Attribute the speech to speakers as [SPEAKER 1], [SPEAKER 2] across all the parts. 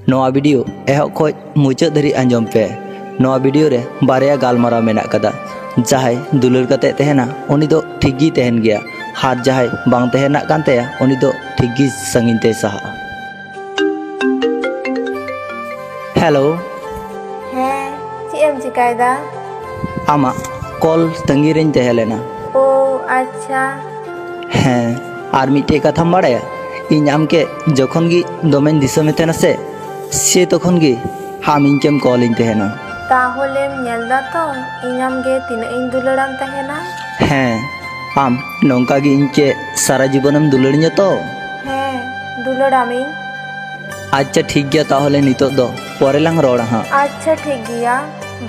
[SPEAKER 1] नोआ वीडियो एहब खोज मुचाद धरी आंजम पे। नोआ वीडियो रे बारया गालमाराव मेनाक कदा। जहाय दुलार कते तहना उनी दो ठीक गी तहन गया हार जहाय बांग तहना कान तया उनी दो ठीक गी संगीन ते सहा। हेलो
[SPEAKER 2] ᱦᱮᱸ ᱪᱮᱫ ᱮᱢ ᱪᱤᱠᱟᱭᱫᱟ?
[SPEAKER 1] आमा कॉल तंगी रेन तहलेना।
[SPEAKER 2] ᱳ ᱟᱪᱪᱷᱟ
[SPEAKER 1] ᱦᱮᱸ ᱟᱨ ᱢᱤᱫᱴᱮᱡ ᱠᱟᱛᱷᱟᱢ ᱵᱟᱲᱟᱭᱟ ᱤᱧ ᱟᱢᱠᱮ ᱡᱚᱠᱷᱚᱱ ᱜᱮ ᱫᱚᱢᱮᱧ ᱫᱤᱥᱟᱹᱢᱮ ᱛᱟᱦᱮᱱᱟ ᱥᱮ ᱛᱚᱠᱷᱚᱱ ᱜᱮ ᱟᱢ ᱤᱧᱠᱮᱢ ᱠᱚᱞᱤᱧ ᱛᱟᱦᱮᱱᱟ।
[SPEAKER 2] ᱛᱟᱦᱚᱞᱮᱢ ᱧᱮᱞᱫᱟ ᱛᱚ ᱤᱧ ᱟᱢᱜᱮ ᱛᱤᱱᱟᱹᱜ ᱤᱧ ᱫᱩᱞᱟᱹᱲᱟᱢ ᱛᱟᱦᱮᱱᱟ?
[SPEAKER 1] ᱦᱮᱸ ᱟᱢ ᱱᱚᱝᱠᱟ ᱜᱮ ᱤᱧᱠᱮ ᱥᱟᱨᱟ ᱡᱤᱵᱚᱱᱮᱢ ᱫᱩᱞᱟᱹᱲᱤᱧᱟ ᱛᱚ?
[SPEAKER 2] ᱦᱮᱸ ᱫᱩᱞᱟᱹᱲᱟᱢᱤᱧ।
[SPEAKER 1] ᱟᱪᱪᱷᱟ ᱴᱷᱤक ᱜᱮᱭᱟ ᱛᱟᱦᱚᱞᱮ ᱱᱤᱛᱚᱜ ᱫᱚ ᱯᱚᱨᱮ ᱞᱟᱝ ᱨᱚᱲᱟ ᱦᱟᱸᱜ।
[SPEAKER 2] ᱟᱪᱪᱷᱟ ᱴᱷᱤक ᱜᱮᱭᱟ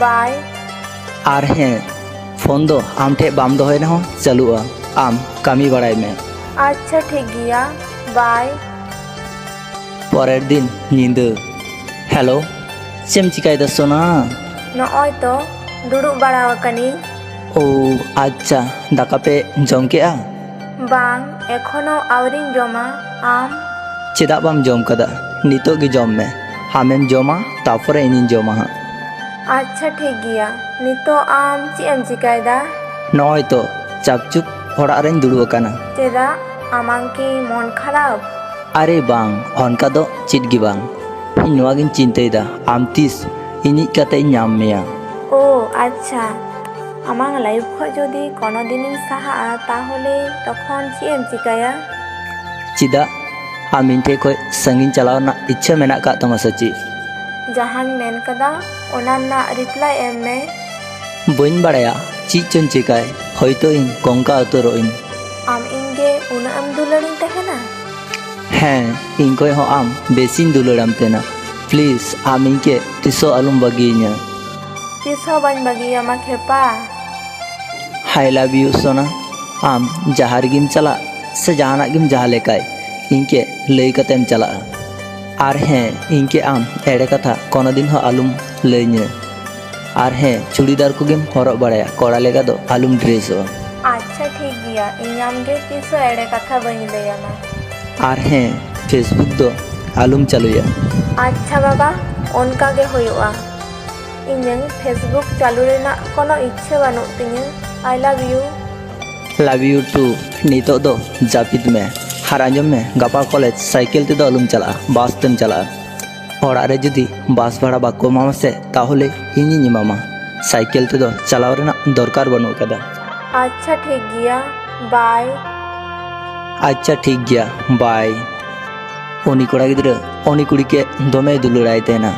[SPEAKER 2] ᱵᱟᱭ।
[SPEAKER 1] ᱟᱨ ᱦᱮᱸ ᱯᱷᱳᱱ ᱫᱚ ᱟᱢ ᱴᱷᱮᱡ ᱵᱟᱢ ᱫᱚᱦᱚᱭ ᱨᱮᱦᱚᱸ ᱪᱟᱹᱞᱩᱜᱼᱟ। ᱟᱢ ᱠᱟᱹᱢᱤ ᱵᱟᱲᱟᱭ ᱢᱮ।
[SPEAKER 2] ᱟᱪᱪᱷᱟ ᱴᱷᱤक ᱜᱮᱭᱟ ᱵᱟᱭ।
[SPEAKER 1] পরের দিন ᱧᱤᱫᱟᱹ। হ্যালো ᱪᱮᱢ চিকাইদা সোনা?
[SPEAKER 2] ᱱᱚᱜᱼᱚᱭ ᱛᱚ ᱫᱩᱲᱩᱵ ᱵᱟᱲᱟ ᱟᱠᱟᱱᱤᱧ।
[SPEAKER 1] ও আচ্ছা দাকা পে জম কেয়া?
[SPEAKER 2] ᱵᱟᱝ ᱮᱠᱷᱚᱱᱳ ᱟᱹᱣᱨᱤᱧ ᱡᱚᱢᱟ। ᱟᱢ?
[SPEAKER 1] ᱪᱮᱫᱟᱜ ᱵᱟᱢ ᱡᱚᱢ ᱠᱟᱫᱟ? ᱱᱤᱛᱚᱜ ᱜᱮ ᱡᱚᱢ ᱢᱮ। ᱟᱢᱮᱢ ᱡᱚᱢᱟ ᱛᱟᱯᱚᱨᱮ ᱤᱧᱤᱧ ᱡᱚᱢᱟ ᱦᱟᱸᱜ।
[SPEAKER 2] ᱟᱪᱪᱷᱟ ᱴᱷᱤक ᱜᱮᱭᱟ ᱱᱤᱛᱚᱜ ᱟᱢ ᱪᱮᱫ ᱮᱢ ᱪᱤᱠᱟᱭᱫᱟ?
[SPEAKER 1] ᱱᱚᱜᱼᱚᱭ ᱛᱚ ᱪᱟᱯᱪᱩᱯ ᱚᱲᱟᱜ ᱨᱮᱧ ᱫᱩᱲᱩᱵ ᱟᱠᱟᱱᱟ।
[SPEAKER 2] ᱪᱮᱫᱟᱜ ᱟᱢᱟᱝ ᱠᱤ ᱢᱚᱱ ᱠᱷᱟᱨᱟᱯ?
[SPEAKER 1] আরে বাং অনকা ᱫᱚ ᱪᱮᱫ ᱜᱮ ᱵᱟᱝ। ᱤᱧ ᱱᱚᱣᱟ ᱜᱤᱧ ᱪᱤᱱᱛᱟᱹᱭᱮᱫᱟ ᱟᱢ ᱛᱤᱥ ᱤᱧᱤᱡ ᱠᱟᱛᱮ ᱤᱧ ᱧᱟᱢ ᱢᱮᱭᱟ।
[SPEAKER 2] ᱳ ᱟᱪᱪᱷᱟ ᱟᱢᱟᱝ ᱞᱟᱭᱤᱯᱷ ᱠᱷᱚᱡ ᱡᱩᱫᱤ ᱠᱳᱱᱳ ᱫᱤᱱᱤᱧ ᱥᱟᱦᱟᱜᱼᱟ ᱛᱟᱦᱚᱞᱮ ᱛᱚᱠᱷᱚᱱ ᱪᱮᱫ ᱮᱢ ᱪᱤᱠᱟᱭᱟ?
[SPEAKER 1] ᱪᱮᱫᱟᱜ ᱟᱢ ᱤᱧ ᱴᱷᱮᱡ ᱠᱷᱚᱡ ᱥᱟᱺᱜᱤᱧ ᱪᱟᱞᱟᱣ ᱨᱮᱱᱟᱜ ᱤᱪᱪᱷᱟᱹ ᱢᱮᱱᱟᱜ ᱟᱠᱟᱫ ᱛᱟᱢᱟ ᱥᱮ ᱪᱮᱫ?
[SPEAKER 2] ᱡᱟᱦᱟᱸᱧ ᱢᱮᱱ ᱠᱟᱫᱟ ᱚᱱᱟ ᱨᱮᱱᱟᱜ ᱨᱤᱯᱞᱟᱭ ᱮᱢ ᱢᱮ।
[SPEAKER 1] ᱵᱟᱹᱧ ᱵᱟᱲᱟᱭᱟ ᱪᱮᱫ ᱪᱚᱧ ᱪᱮᱠᱟᱭ ᱦᱚᱭᱛᱳ ᱤᱧ ᱠᱚᱝᱠᱟ ᱩᱛᱟᱹᱨᱚᱜ ᱤᱧ।
[SPEAKER 2] ᱟᱢ ᱤᱧᱜᱮ ᱩᱱᱟᱹᱜ ᱮᱢ ᱫᱩᱞᱟᱹᱲᱤᱧ ᱛᱟᱦᱮᱱᱟ?
[SPEAKER 1] ᱦᱮᱸ ᱤᱧ ᱠᱷᱚᱡ ᱦᱚᱸ ᱟᱢ ᱵᱮᱥᱤᱧ ᱫᱩᱞᱟᱹᱲᱟᱢ ᱛᱟᱦᱮᱱᱟ। ᱯᱞᱤᱡ ᱟᱢ ᱤᱧᱠᱮ ᱛᱤᱥᱦᱚᱸ ᱟᱞᱚᱢ ᱵᱟᱹᱜᱤᱭᱟᱹᱧᱟ।
[SPEAKER 2] ᱛᱤᱥᱦᱚᱸ ᱵᱟᱹᱧ ᱵᱟᱹᱜᱤᱭᱟᱢᱟ ᱠᱷᱮᱯᱟ।
[SPEAKER 1] আই লাভ ইউ সোনা। আম যাহা ᱨᱮᱜᱮᱢ ᱪᱟᱞᱟᱜ ᱥᱮ ᱡᱟᱦᱟᱱᱟᱜ ᱜᱮᱢ ᱡᱟᱦᱟᱸ ᱞᱮᱠᱟᱭ ᱤᱧᱠᱮ ᱞᱟᱹᱭ ᱠᱟᱛᱮᱢ ᱪᱟᱞᱟᱜᱼᱟ। আর হ্যাঁ ইনকে আম এড়ে কথা কোনোদিন হো আলুম লইᱧᱟ। আর হ্যাঁ চুড়িদার কোগেম হরᱚᱜ ᱵᱟᱲᱟᱭᱟ ᱠᱚᱲᱟ ᱞᱮᱠᱟ ᱫᱚ আলুম ড্রেসᱚᱜᱼᱟ।
[SPEAKER 2] ᱟᱪᱪᱷᱟ ᱴᱷᱤᱠ ᱜᱮᱭᱟ ᱤᱧ ᱟᱢᱜᱮ ᱛᱤᱥᱦᱚᱸ ᱮᱲᱮ ᱠᱟᱛᱷᱟ ᱵᱟᱹᱧ ᱞᱟᱹᱭᱟᱢᱟ।
[SPEAKER 1] আর হ্যাঁ ফেসবুক ᱫᱚ আলুম চালুᱭᱟ।
[SPEAKER 2] ᱟᱪᱪᱷᱟ ᱵᱟᱵᱟ ᱚᱱᱠᱟ ᱜᱮ ᱦᱩᱭᱩᱜᱼᱟ। ᱤᱧᱟᱹᱝ ᱯᱷᱮᱥᱵᱩᱠ ᱪᱟᱹᱞᱩ ᱨᱮᱱᱟᱜ ᱠᱳᱱᱳ ᱤᱪᱪᱷᱟᱹ ᱵᱟᱹᱱᱩᱜ ᱛᱤᱧᱟᱹ। I love you.
[SPEAKER 1] Love you too. নিতোগ ᱫᱚ ᱡᱟᱹᱯᱤᱫ ᱢᱮ। ᱟᱨ ᱟᱸᱡᱚᱢ ᱢᱮ ᱜᱟᱯᱟ ᱠᱚᱞᱮᱡᱽ ᱥᱟᱭᱠᱮᱞ ᱛᱮᱫᱚ ᱟᱞᱚᱢ ᱪᱟᱞᱟᱜᱼᱟ ᱵᱟᱥ ᱛᱮᱢ ᱪᱟᱞᱟᱜᱼᱟ। ᱚᱲᱟᱜ ᱨᱮ ᱡᱩᱫᱤ ᱵᱟᱥ ᱵᱷᱟᱲᱟ ᱵᱟᱠᱚ ᱮᱢᱟᱢᱟ ᱥᱮ তাহলে ᱤᱧᱤᱧ ᱮᱢᱟᱢᱟ। সাইকেল তেদো চালাও রেনাক দরকার বানুক কাদা।
[SPEAKER 2] আচ্ছা ঠিক গিয়া বাই।
[SPEAKER 1] আচ্ছা ঠিক গিয়া বাই। উনি কোড়া গিদ্রা উনি কুড়িকে দমে দুলুড়াই তেনা।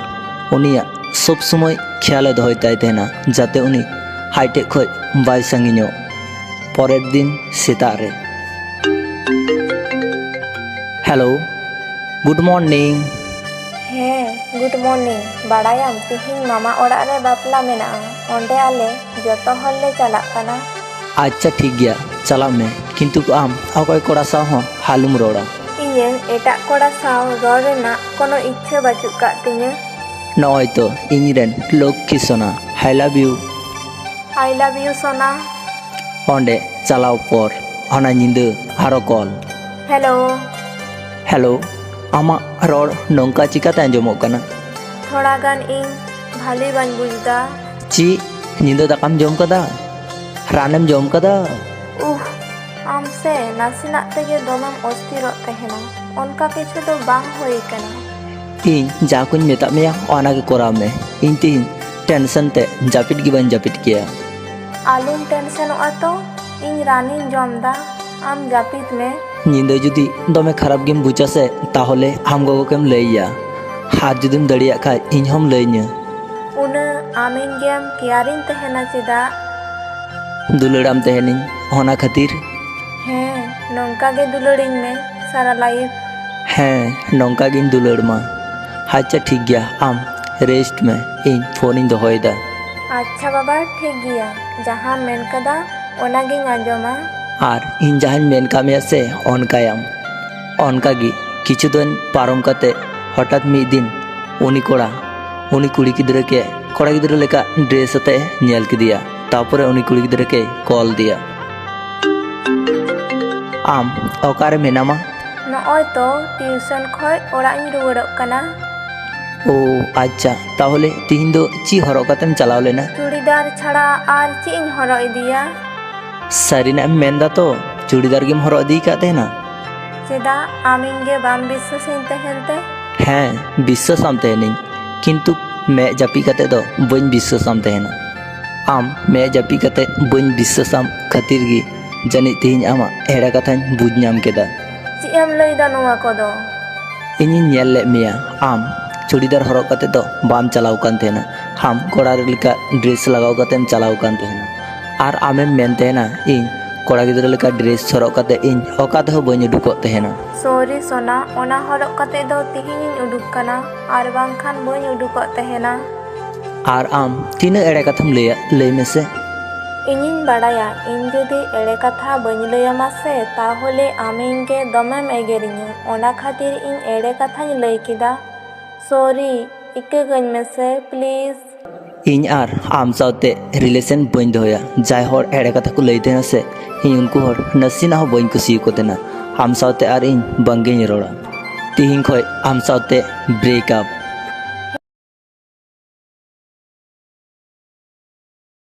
[SPEAKER 1] উনিয়া সব সময় খেয়ালে দহই তাই তেনা যাতে উনি হাইটেক খয় বাই সাঙ্গিño। পরের দিন সেতা রে। Hello good morning.
[SPEAKER 2] ᱦᱮᱸ ᱜᱩᱰ ᱢᱚᱨᱱᱤᱝ ᱵᱟᱲᱟᱭᱟᱢ ᱛᱤᱦᱤᱧ ᱢᱟᱢᱟ ᱚᱲᱟᱜ ᱨᱮ ᱵᱟᱯᱞᱟ ᱢᱮᱱᱟᱜᱼᱟ ᱚᱸᱰᱮ ᱟᱞᱮ ᱡᱚᱛᱚ ᱦᱚᱲ ᱞᱮ ᱪᱟᱞᱟᱜ ᱠᱟᱱᱟ।
[SPEAKER 1] আচ্ছা ঠিক গিয়া চালাও মে কিন্তু আম অকয় কোড়া সাও হᱚᱸ হালুম রোড়া।
[SPEAKER 2] ᱤᱧᱟᱹᱝ ᱮᱴᱟᱜ ᱠᱚᱲᱟ ᱥᱟᱶ ᱨᱚᱲ ᱨᱮᱱᱟᱜ ᱠᱳᱱᱳ ᱤᱪᱪᱷᱟᱹ ᱵᱟᱹᱪᱩᱜ ᱠᱟᱜ ᱛᱤᱧᱟᱹ।
[SPEAKER 1] নয় তো ইঞ্জিরেন লক্ষ্মী সোনা I love you.
[SPEAKER 2] I love you সোনা।
[SPEAKER 1] অন্ডে চালাও পর অনা নিন্দে আরো কল।
[SPEAKER 2] হ্যালো
[SPEAKER 1] হ্যালো আমা রড় নঙ্কা চিকাতে আঞ্জমᱚᱜ ᱠᱟᱱᱟ?
[SPEAKER 2] ᱛᱷᱚᱲᱟ ᱜᱟᱱ ᱤᱧ ᱵᱷᱟᱞᱤ ᱵᱟᱹᱧ ᱵᱩᱡᱽᱫᱟ।
[SPEAKER 1] ᱪᱤ ᱧᱤᱫᱟᱹ ᱫᱟᱠᱟᱢ ᱡᱚᱢ ᱠᱟᱫᱟ? ᱨᱟᱱᱮᱢ ᱡᱚᱢ ᱠᱟᱫᱟ?
[SPEAKER 2] ᱟᱢ ᱥᱮ ᱱᱟᱥᱮᱱᱟᱜ ᱛᱮᱜᱮ ᱫᱚᱢᱮᱢ ᱚᱥᱛᱤᱨᱚᱜ ᱛᱟᱦᱮᱱᱟ ᱚᱱᱠᱟ ᱠᱤᱪᱷᱩ ᱫᱚ ᱵᱟᱝ ᱦᱩᱭ ᱠᱟᱱᱟ।
[SPEAKER 1] ᱤᱧ ᱡᱟ ᱠᱚᱧ ᱢᱮᱛᱟᱜ ᱢᱮᱭᱟ ᱚᱱᱟ ᱜᱮ ᱠᱚᱨᱟᱣ ᱢᱮ। ᱤᱧ ᱛᱤᱦᱤᱧ ᱴᱮᱱᱥᱚᱱ ᱛᱮ ᱡᱟᱹᱯᱤᱫ ᱜᱮ ᱵᱟᱹᱧ ᱡᱟᱹᱯᱤᱫ ᱠᱮᱭᱟ।
[SPEAKER 2] ᱟᱞᱚᱢ ᱴᱮᱱᱥᱚᱱᱚᱜᱼᱟ ᱛᱚ ᱤᱧ ᱨᱟᱱᱤᱧ ᱡᱚᱢᱫᱟ ᱟᱢ ᱡᱟᱹᱯᱤᱫ ᱢᱮ।
[SPEAKER 1] ᱧᱤᱫᱟᱹ ᱡᱩᱫᱤ ᱫᱚᱢᱮ ᱠᱷᱟᱨᱟᱯ ᱜᱮᱢ ᱵᱩᱡᱟ ᱥᱮ তাহলে আম গগᱚকেম ᱞᱟᱹᱭᱟ। ᱟᱨ ᱡᱩᱫᱤᱢ ᱫᱟᱲᱮᱭᱟᱜ ᱠᱷᱟᱡ ᱤᱧ ᱦᱚᱢ ᱞᱟᱹᱭᱧᱟ।
[SPEAKER 2] ᱩᱱᱟᱹᱜ ᱟᱢ ᱤᱧ ᱜᱮᱢ ᱠᱮᱭᱟᱨᱤᱧ ᱛᱟᱦᱮᱱᱟ ᱪᱮᱫᱟᱜ?
[SPEAKER 1] ᱫᱩᱞᱟᱹᱲᱟᱢ ᱛᱟᱦᱮᱱᱤᱧ ᱚᱱᱟ ᱠᱷᱟᱹᱛᱤᱨ।
[SPEAKER 2] ᱦᱮᱸ ᱱᱚᱝᱠᱟ ᱜᱮ ᱫᱩᱞᱟᱹᱲᱤᱧ ᱢᱮ ᱥᱟᱨᱟ ᱞᱟᱭᱤᱯ।
[SPEAKER 1] হ্যাঁ নঙ্কা গিᱧ দুলাড় মা। আচ্ছা ঠিক গিয়া আম রেস্ট মে ᱤᱧ ᱯᱷᱳᱱᱤᱧ ᱫᱚᱦᱚᱭᱮᱫᱟ।
[SPEAKER 2] ᱟᱪᱪᱷᱟ ᱵᱟᱵᱟ ᱴᱷᱤᱠ ᱜᱮᱭᱟ ᱡᱟᱦᱟᱸᱢ ᱢᱮᱱ ᱠᱟᱫᱟ ᱚᱱᱟᱜᱤᱧ ᱟᱸᱡᱚᱢᱟ।
[SPEAKER 1] আর ᱤᱧ ᱡᱟᱦᱟᱸᱧ ᱢᱮᱱ ᱠᱟᱜ ᱢᱮᱭᱟ ᱥᱮ ᱚᱱᱠᱟᱭᱟᱢ। ᱚᱱᱠᱟᱜᱮ ᱠᱤᱪᱷᱩ ᱫᱤᱱ ᱯᱟᱨᱚᱢ ᱠᱟᱛᱮ হঠাৎ ᱢᱤᱫ ᱫᱤন উনি কুড়ি গিদ্রাকে কড়া গিদ্রা লেকা ড্রেস আতে ᱧᱮᱞ ᱠᱮᱫᱮᱭᱟ। তারপরে উনি কুড়ি গিদ্রাকে কল দিয়া। আম অকারে মেনামা?
[SPEAKER 2] ᱱᱚᱜᱼᱚᱭ ᱛᱚ ᱴᱤউᱥᱚᱱ ᱠᱷᱚᱡ ᱚᱲᱟᱜ ᱤᱧ ᱨᱩᱣᱟᱹᱲᱚᱜ ᱠᱟᱱᱟ।
[SPEAKER 1] ও আচ্ছা, তাহলে তিহিᱧ ᱫᱚ ᱪᱮᱫ ᱦᱚᱨᱚᱜ ᱠᱟᱛᱮᱢ ᱪᱟᱞᱟᱣ ᱞᱮᱱᱟ?
[SPEAKER 2] চুড়িদার ছাড়া আর ᱪᱮᱫ ᱤᱧ ᱦᱚᱨᱚᱜ ᱤᱫᱤᱭᱟ?
[SPEAKER 1] ᱥᱟᱹᱨᱤᱱᱟᱜ ᱮᱢ ᱢᱮᱱᱫᱟ ᱛᱚ ᱪᱩᱲᱤᱫᱟᱨ ᱜᱮᱢ ᱦᱚᱨᱚᱜ ᱤᱫᱤ ᱠᱟᱫ ᱛᱟᱦᱮᱱᱟ?
[SPEAKER 2] ᱪᱮᱫᱟᱜ ᱟᱢ ᱤᱧ ᱜᱮ ᱵᱟᱢ ᱵᱤᱥᱥᱟᱹᱥᱤᱧ ᱛᱟᱦᱮᱱ ᱛᱮ?
[SPEAKER 1] ᱦᱮᱸ ᱵᱤᱥᱥᱟᱹᱥᱟᱢ ᱛᱟᱦᱮᱱᱤᱧ, ᱠᱤᱱᱛᱩ ᱢᱮᱫ ᱡᱟᱹᱯᱤᱫ ᱠᱟᱛᱮ ᱫᱚ ᱵᱟᱹᱧ ᱵᱤᱥᱥᱟᱹᱥᱟᱢ ᱛᱟᱦᱮᱱᱟ। ᱟᱢ ᱢᱮᱫ ᱡᱟᱹᱯᱤᱫ ᱠᱟᱛᱮ ᱵᱟᱹᱧ ᱵᱤᱥᱥᱟᱹᱥᱟᱢ ᱠᱷᱟᱹᱛᱤᱨ ᱜᱮ ᱡᱟᱹᱱᱤᱡ ᱛᱮᱦᱮᱧ ᱟᱢᱟᱜ ᱮᱲᱮ ᱠᱟᱛᱷᱟᱧ ᱵᱩᱡᱽ ᱧᱟᱢ ᱠᱮᱫᱟ।
[SPEAKER 2] ᱪᱮᱫ ᱮᱢ ᱞᱟᱹᱭᱫᱟ ᱱᱚᱣᱟ ᱠᱚᱫᱚ?
[SPEAKER 1] ᱤᱧᱤᱧ ᱧᱮᱞ ᱞᱮᱫ ᱢᱮᱭᱟ ᱟᱢ ᱪᱩᱲᱤᱫᱟᱨ ᱦᱚᱨᱚᱜ ᱠᱟᱛᱮ ᱫᱚ ᱵᱟᱢ ᱪᱟᱞᱟᱣ ᱠᱟᱱ ᱛᱟᱦᱮᱱᱟ। ᱟᱢ ᱠᱚᱲᱟ ᱞᱮᱠᱟ ᱰᱨᱮᱥ ᱞᱟᱜᱟᱣ ᱠᱟᱛᱮᱢ ᱪᱟᱞᱟᱣ ᱠᱟᱱ ᱛᱟᱦᱮᱱᱟ। ᱟᱨ ᱟᱢᱮᱢ ᱢᱮᱱ ᱛᱟᱦᱮᱱᱟ ᱤᱧ ᱠᱚᱲᱟ ᱜᱤᱫᱽᱨᱟᱹ ᱞᱮᱠᱟ ᱰᱨᱮᱥ ᱦᱚᱨᱚᱜ ᱠᱟᱛᱮ ᱤᱧ ᱚᱠᱟ ᱛᱮᱦᱚᱸ ᱵᱟᱹᱧ ᱩᱰᱩᱠᱚᱜ ᱛᱟᱦᱮᱱᱟ।
[SPEAKER 2] ᱥᱚᱨᱤ ᱥᱳᱱᱟ, ᱚᱱᱟ ᱦᱚᱨᱚᱜ ᱠᱟᱛᱮ ᱫᱚ ᱛᱤᱦᱤᱧᱤᱧ ᱩᱰᱩᱠ ᱠᱟᱱᱟ ᱟᱨ ᱵᱟᱝᱠᱷᱟᱱ ᱵᱟᱹᱧ ᱩᱰᱩᱠᱚᱜ ᱛᱟᱦᱮᱱᱟ।
[SPEAKER 1] ᱟᱨ ᱟᱢ ᱛᱤᱱᱟᱹᱜ ᱮᱲᱮ ᱠᱟᱛᱷᱟᱢ ᱞᱟᱹᱭᱟ ᱞᱟᱹᱭ ᱢᱮᱥᱮ?
[SPEAKER 2] ᱤᱧᱤᱧ ᱵᱟᱲᱟᱭᱟ ᱤᱧ ᱡᱩᱫᱤ ᱮᱲᱮ ᱠᱟᱛᱷᱟ ᱵᱟᱹᱧ ᱞᱟᱹᱭᱟᱢᱟ ᱥᱮ ᱛᱟᱦᱚᱞᱮ ᱟᱢ ᱤᱧ ᱜᱮ ᱫᱚᱢᱮᱢ ᱮᱜᱮᱨᱤᱧᱟ, ᱚᱱᱟ ᱠᱷᱟᱹᱛᱤᱨ ᱤᱧ ᱮᱲᱮ ᱠᱟᱛᱷᱟᱧ ᱞᱟᱹᱭ ᱠᱮᱫᱟ। ᱥᱚᱨᱤ, ᱤᱠᱟᱹᱜᱟᱹᱧ ᱢᱮᱥᱮ ᱯᱞᱤᱡ।
[SPEAKER 1] ᱤᱧ ᱟᱨ ᱟᱢ ᱥᱟᱶᱛᱮ ᱨᱤᱞᱮᱥᱚᱱ ᱵᱟᱹᱧ ᱫᱚᱦᱚᱭᱟ। ᱡᱟᱦᱟᱸᱭ ᱦᱚᱲ ᱮᱲᱮ ᱠᱟᱛᱷᱟ ᱠᱚ ᱞᱟᱹᱭ ᱛᱟᱦᱮᱱᱟ ᱥᱮ ᱤᱧ ᱩᱱᱠᱩ ᱦᱚᱲ ᱱᱟᱥᱮᱱᱟᱜ ᱦᱚᱸ ᱵᱟᱹᱧ ᱠᱩᱥᱤᱭᱟᱠᱚ ᱛᱟᱦᱮᱱᱟ। ᱟᱢ ᱥᱟᱶᱛᱮ ᱟᱨ ᱤᱧ ᱵᱟᱝᱜᱤᱧ ᱨᱚᱲᱟ। ᱛᱤᱦᱤᱧ ᱠᱷᱚᱡ ᱟᱢ ᱥᱟᱶᱛᱮ ᱵᱨᱮᱠ ᱟᱯ।